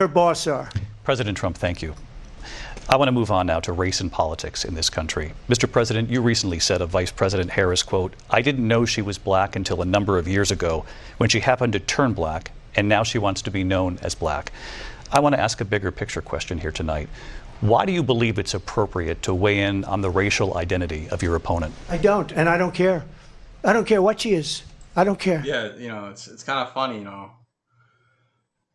her boss are. President Trump, thank you. I want to move on now to race and politics in this country. Mr. President, you recently said of Vice President Harris, quote, "I didn't know she was black until a number of years ago when she happened to turn black, and now she wants to be known as black." I want to ask a bigger picture question here tonight. Why do you believe it's appropriate to weigh in on the racial identity of your opponent? I don't, and I don't care. I don't care what she is. I don't care. Yeah, it's kind of funny,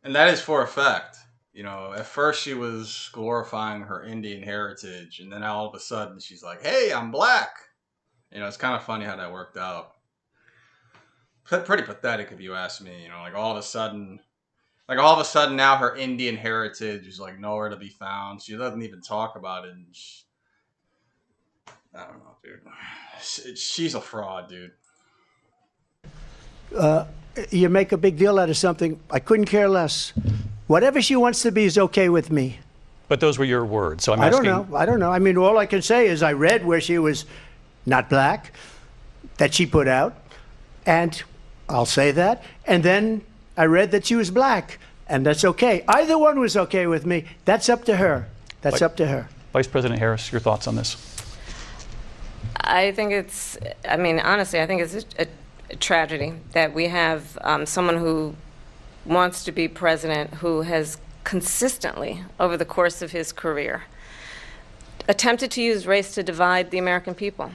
and that is for a fact. At first she was glorifying her Indian heritage, and then all of a sudden she's like, "Hey, I'm black." It's kind of funny how that worked out. Pretty pathetic if you ask me. Like all of a sudden now her Indian heritage is like nowhere to be found. She doesn't even talk about it. And I don't know, dude. She's a fraud, dude. You make a big deal out of something. I couldn't care less. Whatever she wants to be is okay with me. But those were your words, so I'm asking. I don't know. I mean, all I can say is I read where she was not black, that she put out, and I'll say that. And then I read that she was black, and that's okay. Either one was okay with me. That's up to her. That's up to her. Vice President Harris, your thoughts on this? I think honestly, I think it's a tragedy that we have someone who wants to be president who has consistently, over the course of his career, attempted to use race to divide the American people.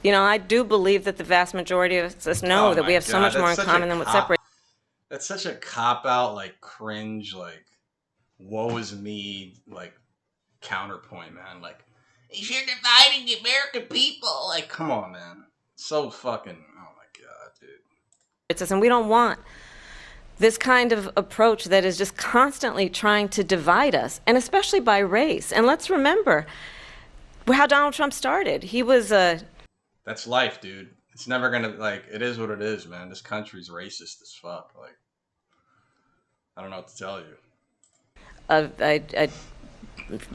I do believe that the vast majority of us know that we have so much more in common than what separates. That's such a cop-out, like, cringe, like, woe is me, like, counterpoint, man. Like, if you're dividing the American people, like, come on, man. So fucking, oh my God, dude. And we don't want this kind of approach that is just constantly trying to divide us, and especially by race. And let's remember how Donald Trump started. He was That's life, dude. It's never gonna, like, it is what it is, man. This country's racist as fuck. Like, I don't know what to tell you.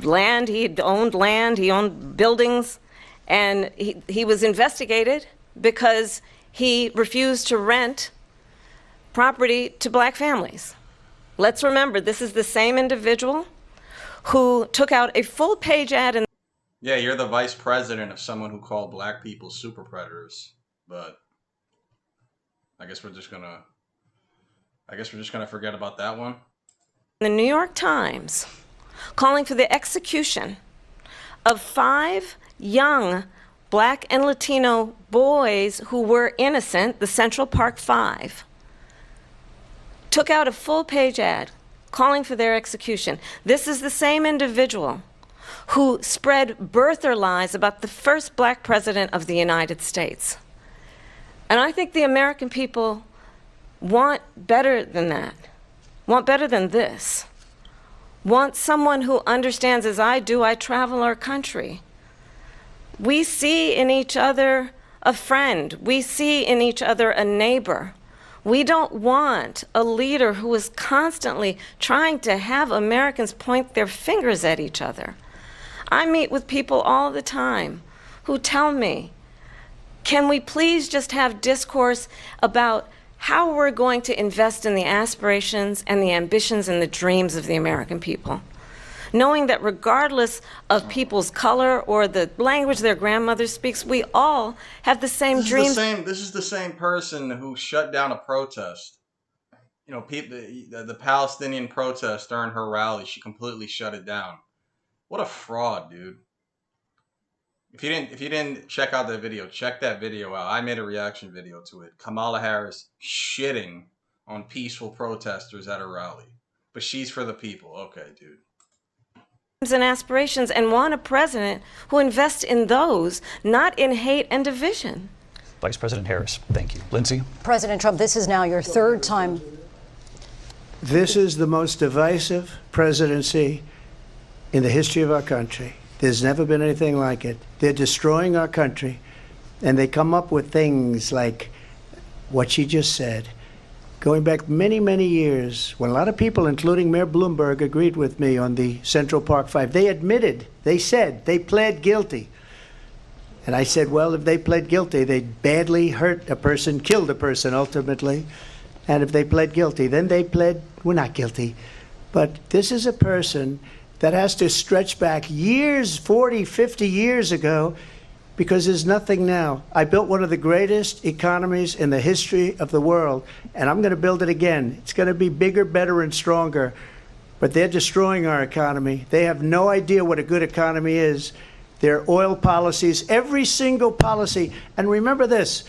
Land, he owned buildings, and he was investigated because he refused to rent property to black families. Let's remember, this is the same individual who took out a full-page ad in. Yeah, you're the vice president of someone who called black people super predators, but I guess we're just gonna forget about that one. The New York Times, calling for the execution of 5 young black and Latino boys who were innocent, the Central Park 5. Took out a full-page ad calling for their execution. This is the same individual who spread birther lies about the first black president of the United States. And I think the American people want better than that, want better than this, want someone who understands, as I do, I travel our country. We see in each other a friend. We see in each other a neighbor. We don't want a leader who is constantly trying to have Americans point their fingers at each other. I meet with people all the time who tell me, can we please just have discourse about how we're going to invest in the aspirations and the ambitions and the dreams of the American people? Knowing that regardless of people's color or the language their grandmother speaks, we all have the same dreams. This is the same person who shut down a protest. The Palestinian protest during her rally, she completely shut it down. What a fraud, dude. If you didn't check out that video, check that video out. I made a reaction video to it. Kamala Harris shitting on peaceful protesters at a rally. But she's for the people. Okay, dude. And aspirations, and want a president who invests in those, not in hate and division. Vice President Harris, thank you. Lindsay? President Trump, this is now your 3rd time. This is the most divisive presidency in the history of our country. There's never been anything like it. They're destroying our country, and they come up with things like what she just said. Going back many, many years, when a lot of people, including Mayor Bloomberg, agreed with me on the Central Park 5, they admitted, they said, they pled guilty. And I said, well, if they pled guilty, they badly hurt a person, killed a person ultimately. And if they pled guilty, then they pled, we're not guilty. But this is a person that has to stretch back years, 40, 50 years ago, because there's nothing now. I built one of the greatest economies in the history of the world, and I'm going to build it again. It's going to be bigger, better, and stronger. But they're destroying our economy. They have no idea what a good economy is. Their oil policies, every single policy. And remember this,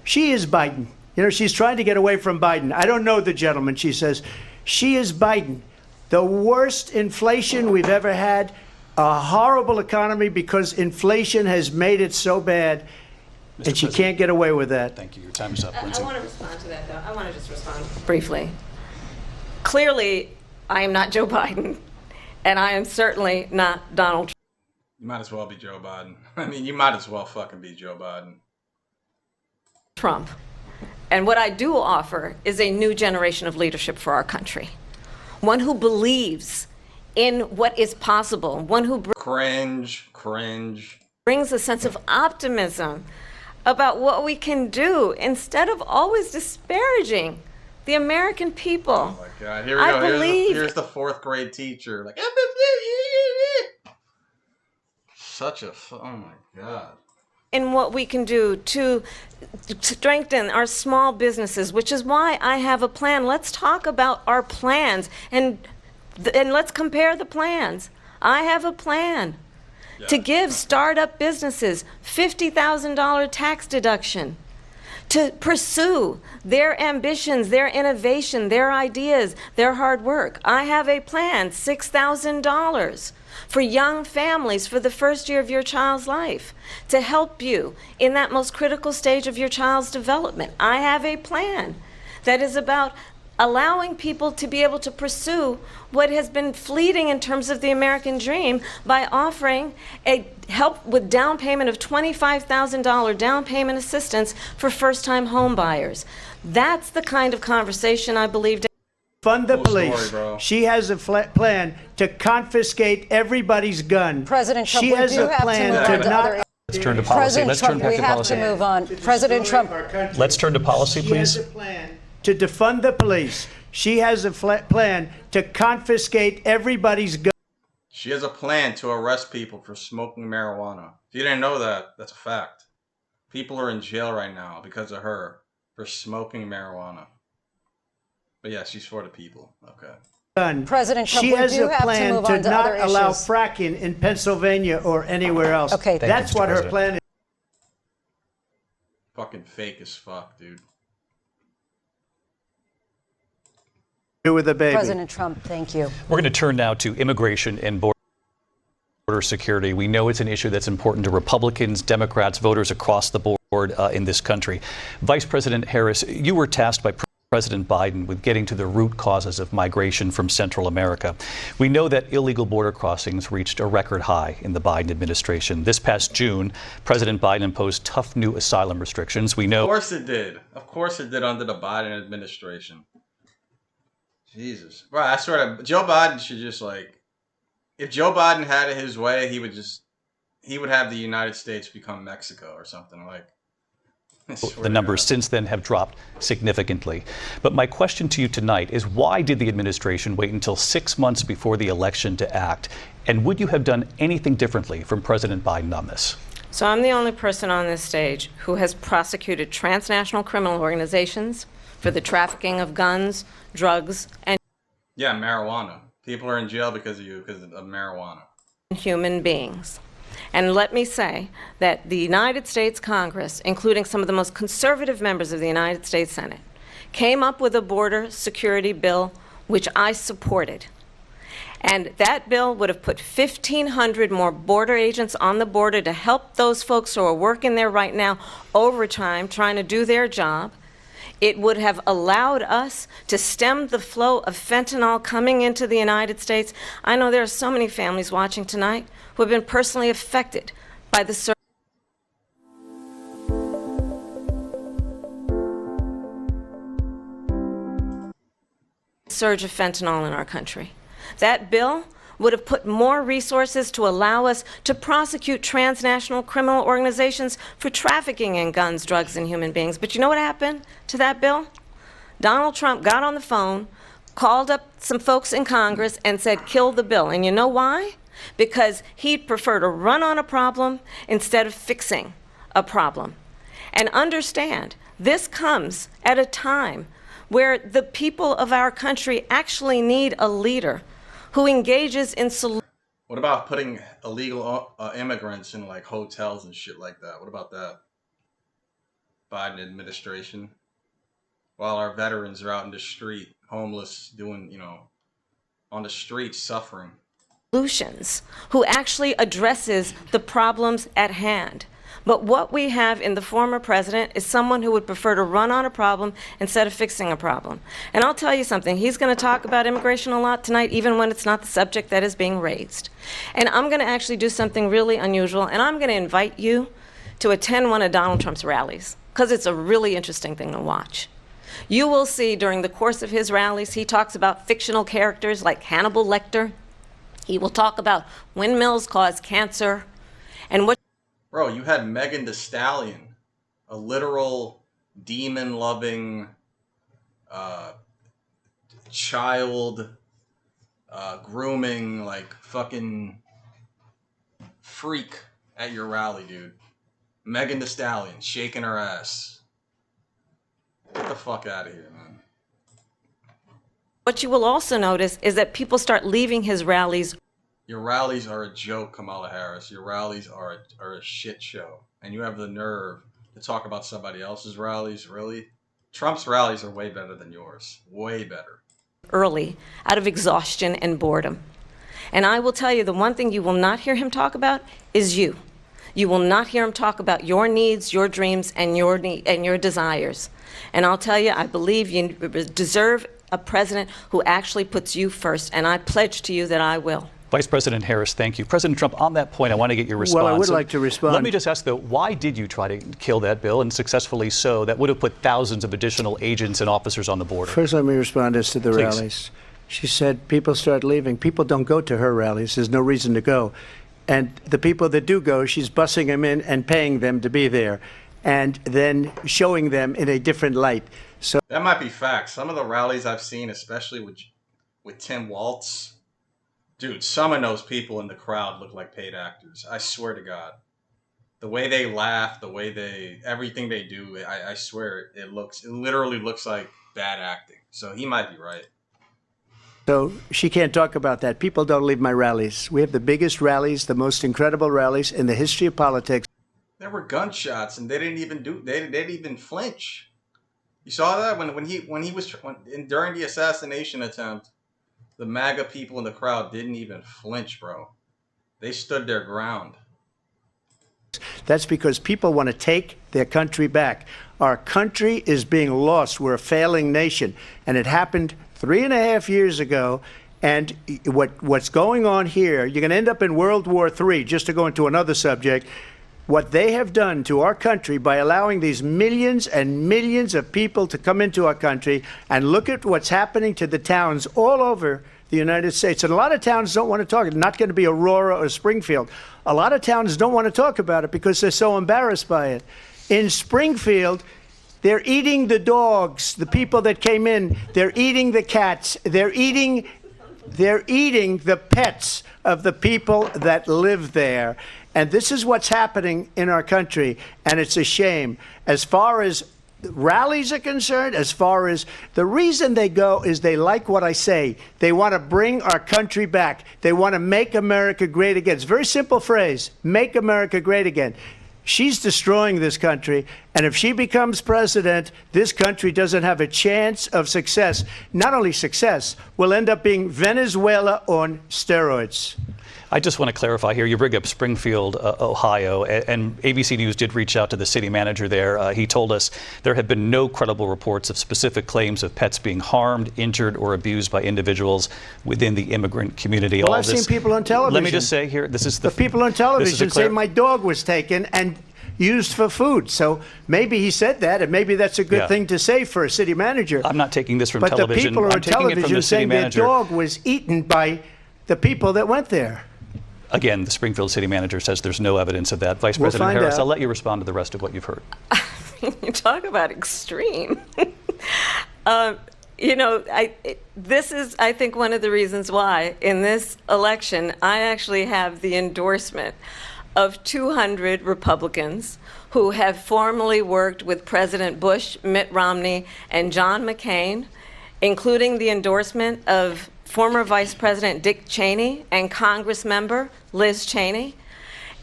she is Biden. You know, she's trying to get away from Biden. I don't know the gentleman, she says. She is Biden. The worst inflation we've ever had, a horrible economy because inflation has made it so bad, and she can't get away with that. Thank you. Your time is up, Lindsay. I want to respond to that, though. I want to just respond briefly. Clearly, I am not Joe Biden, and I am certainly not Donald Trump. You might as well be Joe Biden. I mean, you might as well fucking be Joe Biden. Trump. And what I do offer is a new generation of leadership for our country. One who believes in what is possible, one who Cringe. brings a sense of optimism about what we can do instead of always disparaging the American people. Oh my God, here we go. believe Here's the fourth grade teacher. Like, such a, oh my God. in what we can do to strengthen our small businesses, which is why I have a plan. Let's talk about our plans and let's compare the plans. I have a plan to give startup businesses $50,000 tax deduction to pursue their ambitions, their innovation, their ideas, their hard work. I have a plan, $6,000 for young families for the first year of your child's life to help you in that most critical stage of your child's development. I have a plan that is about allowing people to be able to pursue what has been fleeting in terms of the American dream by offering a help with down payment of $25,000 down payment assistance for first-time home buyers. That's the kind of conversation I believe. Fund the Cool police. story, bro. She has a plan to confiscate everybody's gun. President Trump, she we has do a have to plan move on to not other. Let's turn to policy. President Let's Trump, turn back we to have policy. to move on. President Trump. Let's turn to policy, She please. has a plan to defund the police. She has a plan to confiscate everybody's gun. She has a plan to arrest people for smoking marijuana. If you didn't know that, that's a fact. People are in jail right now because of her for smoking marijuana. But yeah, she's for the people. Okay. President Trump, She we has do a have to plan move to on to not other allow issues. fracking in Pennsylvania or anywhere else. Okay. Thank you, That's Mr. what her President. plan is. Fucking fake as fuck, dude. Do with a baby. President Trump, thank you. We're going to turn now to immigration and border security. We know it's an issue that's important to Republicans, Democrats, voters across the board in this country. Vice President Harris, you were tasked by President Biden with getting to the root causes of migration from Central America. We know that illegal border crossings reached a record high in the Biden administration. This past June, President Biden imposed tough new asylum restrictions. We know. Of course it did. Of course it did under the Biden administration. Jesus. Bro, I swear to Joe Biden should just like, if Joe Biden had it his way, he would have the United States become Mexico or something like. The numbers since then have dropped significantly. But my question to you tonight is, why did the administration wait until 6 months before the election to act? And would you have done anything differently from President Biden on this? So I'm the only person on this stage who has prosecuted transnational criminal organizations for the trafficking of guns, drugs, and Yeah, marijuana. People are in jail because of you, because of marijuana. human beings. And let me say that the United States Congress, including some of the most conservative members of the United States Senate, came up with a border security bill which I supported. And that bill would have put 1,500 more border agents on the border to help those folks who are working there right now overtime, trying to do their job. It would have allowed us to stem the flow of fentanyl coming into the United States. I know there are so many families watching tonight who have been personally affected by the surge of fentanyl in our country. That bill would have put more resources to allow us to prosecute transnational criminal organizations for trafficking in guns, drugs, and human beings. But you know what happened to that bill? Donald Trump got on the phone, called up some folks in Congress and said, kill the bill. And you know why? Because he'd prefer to run on a problem instead of fixing a problem. And understand, this comes at a time where the people of our country actually need a leader who engages in solutions. What about putting illegal immigrants in like hotels and shit like that? What about that? Biden administration. While our veterans are out in the street, homeless, doing, you know, on the streets suffering. Solutions, who actually addresses the problems at hand. But what we have in the former president is someone who would prefer to run on a problem instead of fixing a problem. And I'll tell you something, he's going to talk about immigration a lot tonight, even when it's not the subject that is being raised. And I'm going to actually do something really unusual, and I'm going to invite you to attend one of Donald Trump's rallies, because it's a really interesting thing to watch. You will see during the course of his rallies, he talks about fictional characters like Hannibal Lecter. He will talk about windmills cause cancer. And what Bro, you had Megan Thee Stallion, a literal demon-loving child grooming, like, fucking freak at your rally, dude. Megan Thee Stallion shaking her ass. Get the fuck out of here, man. What you will also notice is that people start leaving his rallies. Your rallies are a joke, Kamala Harris. Your rallies are a shit show. And you have the nerve to talk about somebody else's rallies, really? Trump's rallies are way better than yours. Way better. Early, out of exhaustion and boredom. And I will tell you, the one thing you will not hear him talk about is you. You will not hear him talk about your needs, your dreams, and your desires. And I'll tell you, I believe you deserve a president who actually puts you first, and I pledge to you that I will. Vice President Harris, thank you. President Trump, on that point, I want to get your response. Well, I would like to respond. Let me just ask, though, why did you try to kill that bill, and successfully so? That would have put thousands of additional agents and officers on the border. First, let me respond as to the Please. rallies. She said people start leaving. People don't go to her rallies. There's no reason to go. And the people that do go, she's bussing them in and paying them to be there, and then showing them in a different light. So That might be facts. Some of the rallies I've seen, especially with Tim Waltz, dude, some of those people in the crowd look like paid actors. I swear to God. The way they laugh, the way everything they do, I swear it literally looks like bad acting. So he might be right. So she can't talk about that. People don't leave my rallies. We have the biggest rallies, the most incredible rallies in the history of politics. There were gunshots, and they didn't even flinch. You saw that during the assassination attempt, the MAGA people in the crowd didn't even flinch, bro. They stood their ground. That's because people want to take their country back. Our country is being lost. We're a failing nation, and it happened 3.5 years ago. And what's going on here, you're going to end up in World War III, just to go into another subject. What they have done to our country by allowing these millions and millions of people to come into our country, and look at what's happening to the towns all over the United States. And a lot of towns don't want to talk. It's not going to be Aurora or Springfield. A lot of towns don't want to talk about it because they're so embarrassed by it. In Springfield, they're eating the dogs, the people that came in. They're eating the cats. They're eating the pets of the people that live there. And this is what's happening in our country, and it's a shame. As far as rallies are concerned, as far as the reason they go is they like what I say. They want to bring our country back. They want to make America great again. It's a very simple phrase, make America great again. She's destroying this country, and if she becomes president, this country doesn't have a chance of success. Not only success, we'll end up being Venezuela on steroids. I just want to clarify here. You bring up Springfield, Ohio, and ABC News did reach out to the city manager there. He told us there have been no credible reports of specific claims of pets being harmed, injured, or abused by individuals within the immigrant community. Well, I've seen people on television. Let me just say here, this is the people on television say my dog was taken and used for food. So maybe he said that, and maybe that's a good thing to say for a city manager. I'm not taking this from but television. But the people I'm on taking it from television the city saying their manager. dog was eaten by the people that went there. Again, the Springfield city manager says there's no evidence of that. Vice President Harris, I'll let you respond to the rest of what you've heard. You talk about extreme. This is, I think, one of the reasons why in this election I actually have the endorsement of 200 Republicans who have formerly worked with President Bush, Mitt Romney, and John McCain, including the endorsement of former Vice President Dick Cheney and Congress member Liz Cheney.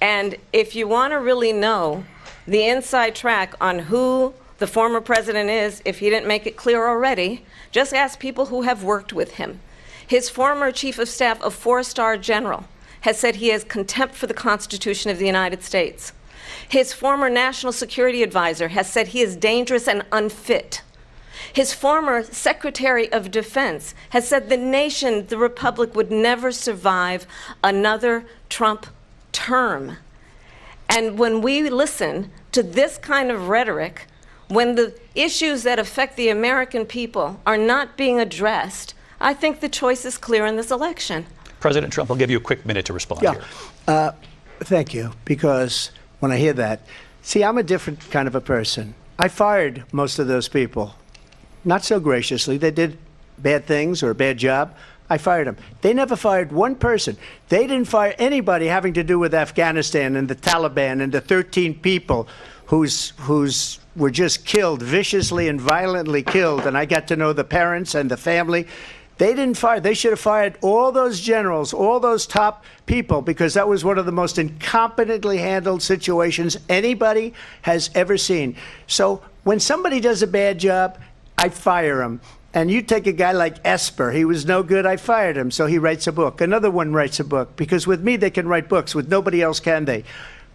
And if you want to really know the inside track on who the former president is, if he didn't make it clear already, just ask people who have worked with him. His former chief of staff, a four-star general, has said he has contempt for the Constitution of the United States. His former national security advisor has said he is dangerous and unfit. His former Secretary of Defense has said the nation, the republic, would never survive another Trump term. And when we listen to this kind of rhetoric, when the issues that affect the American people are not being addressed, I think the choice is clear in this election. President Trump, I'll give you a quick minute to respond Yeah. here. Thank you, because when I hear that, see, I'm a different kind of a person. I fired most of those people. Not so graciously. They did bad things or a bad job. I fired them. They never fired one person. They didn't fire anybody having to do with Afghanistan and the Taliban and the 13 people whose were just killed, viciously and violently killed. And I got to know the parents and the family. They didn't fire. They should have fired all those generals, all those top people, because that was one of the most incompetently handled situations anybody has ever seen. So when somebody does a bad job, I fire him. And you take a guy like Esper, he was no good, I fired him, so he writes a book. Another one writes a book, because with me they can write books, with nobody else can they.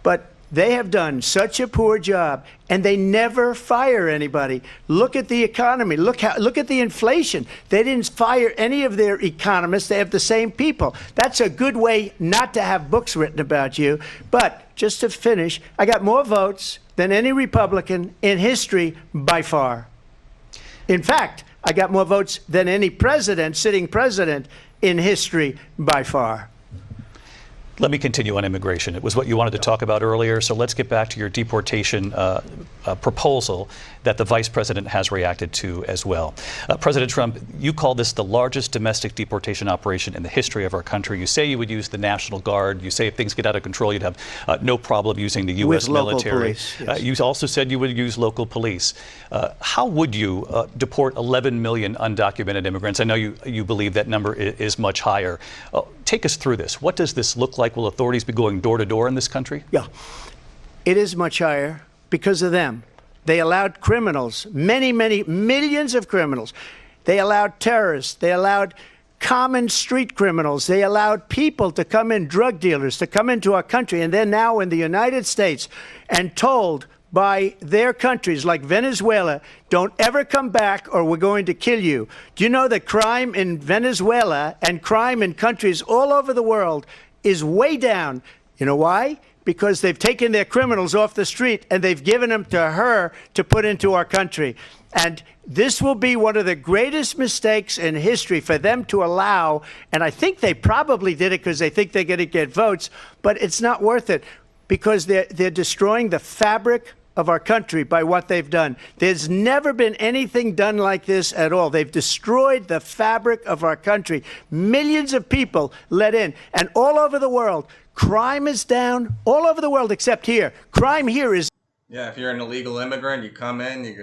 But they have done such a poor job, and they never fire anybody. Look at the economy. Look at the inflation. They didn't fire any of their economists. They have the same people. That's a good way not to have books written about you. But just to finish, I got more votes than any Republican in history by far. In fact, I got more votes than any president, sitting president, in history by far. Let me continue on immigration. It was what you wanted to talk about earlier, so let's get back to your deportation proposal that the vice president has reacted to as well. President Trump, you call this the largest domestic deportation operation in the history of our country. You say you would use the National Guard. You say if things get out of control, you'd have no problem using the U.S. military. Police, yes. You also said you would use local police. How would you deport 11 million undocumented immigrants? I know you believe that number is much higher. Take us through this. What does this look like? Will authorities be going door to door in this country? Yeah, it is much higher because of them. They allowed criminals, many, many millions of criminals. They allowed terrorists. They allowed common street criminals. They allowed people to come in, drug dealers, to come into our country. And they're now in the United States and told by their countries like Venezuela, don't ever come back or we're going to kill you. Do you know that crime in Venezuela and crime in countries all over the world is way down? You know why? Because they've taken their criminals off the street and they've given them to her to put into our country. And this will be one of the greatest mistakes in history for them to allow. And I think they probably did it because they think they're going to get votes, but it's not worth it because they're destroying the fabric of our country by what they've done. There's never been anything done like this at all. They've destroyed the fabric of our country. Millions of people let in, and all over the world, crime is down all over the world except here. Crime here is. Yeah, if you're an illegal immigrant, you come in, you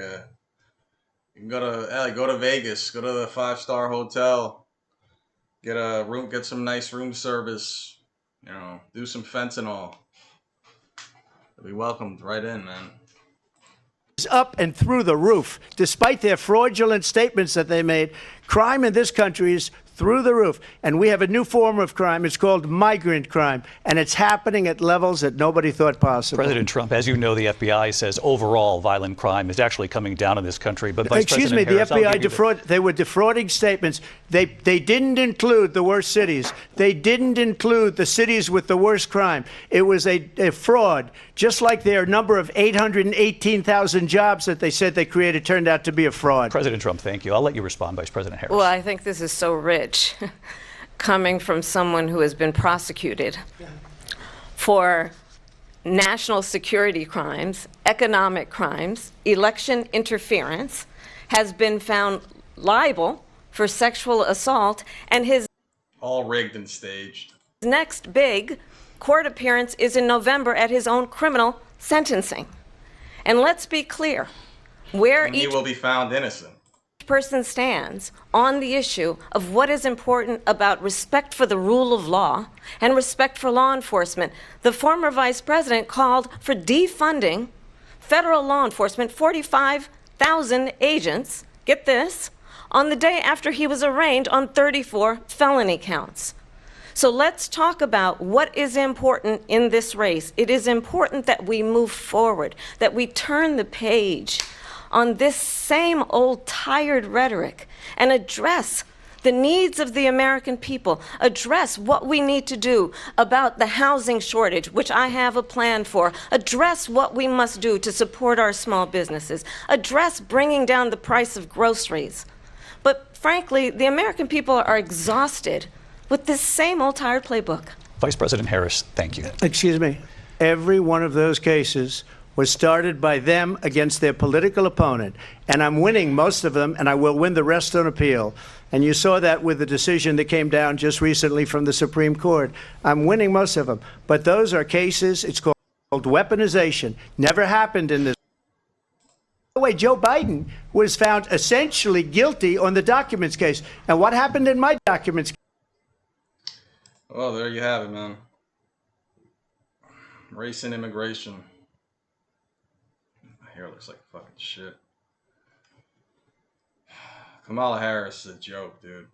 can go to Vegas, go to the 5-star hotel, get some nice room service, do some fentanyl. You'll be welcomed right in, man. Up and through the roof, despite their fraudulent statements that they made. Crime in this country is through the roof. And we have a new form of crime. It's called migrant crime. And it's happening at levels that nobody thought possible. President Trump, as you know, the FBI says overall violent crime is actually coming down in this country. But Vice Excuse me, President the Harris, FBI they were defrauding statements. They didn't include the worst cities. They didn't include the cities with the worst crime. It was a fraud, just like their number of 818,000 jobs that they said they created turned out to be a fraud. President Trump, thank you. I'll let you respond, Vice President Harris. Well, I think this is so rich coming from someone who has been prosecuted for national security crimes, economic crimes, election interference, has been found libel for sexual assault, and his All rigged and staged. next big court appearance is in November at his own criminal sentencing. And let's be clear, where And he each will be found innocent. person stands on the issue of what is important about respect for the rule of law and respect for law enforcement. The former vice president called for defunding federal law enforcement, 45,000 agents, get this, on the day after he was arraigned on 34 felony counts. So let's talk about what is important in this race. It is important that we move forward, that we turn the page on this same old tired rhetoric and address the needs of the American people, address what we need to do about the housing shortage, which I have a plan for, address what we must do to support our small businesses, address bringing down the price of groceries. But frankly, the American people are exhausted with this same old tired playbook. Vice President Harris, thank you. Excuse me. Every one of those cases was started by them against their political opponent. And I'm winning most of them, and I will win the rest on appeal. And you saw that with the decision that came down just recently from the Supreme Court. I'm winning most of them. But those are cases, it's called weaponization. Never happened in this. By the way, Joe Biden was found essentially guilty on the documents case. And what happened in my documents case? Well, there you have it, man. Race and immigration. My hair looks like fucking shit. Kamala Harris is a joke, dude.